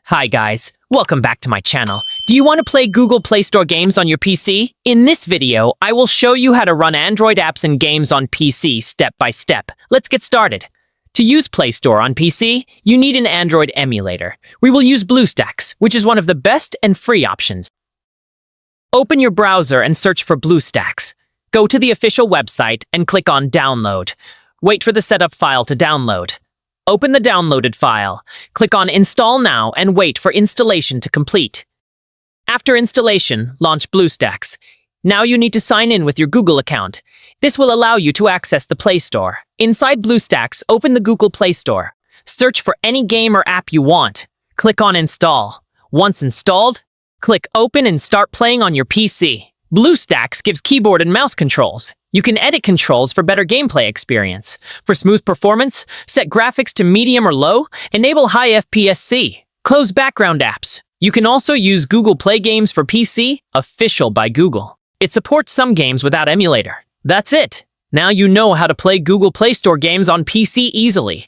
Hi guys, welcome back to my channel. Do you want to play Google Play Store games on your PC? In this video, I will show you how to run Android apps and games on PC step by step. Let's get started. To use Play Store on PC, you need an Android emulator. We will use BlueStacks, which is one of the best and free options. Open your browser and search for BlueStacks. Go to the official website and click on Download. Wait for the setup file to download. Open the downloaded file, click on Install Now and wait for installation to complete. After installation, launch BlueStacks. Now you need to sign in with your Google account. This will allow you to access the Play Store. Inside BlueStacks, open the Google Play Store. Search for any game or app you want. Click on Install. Once installed, click Open and start playing on your PC. BlueStacks gives keyboard and mouse controls. You can edit controls for better gameplay experience. For smooth performance, set graphics to medium or low, enable high FPS. Close background apps. You can also use Google Play Games for PC, official by Google. It supports some games without emulator. That's it. Now you know how to play Google Play Store games on PC easily.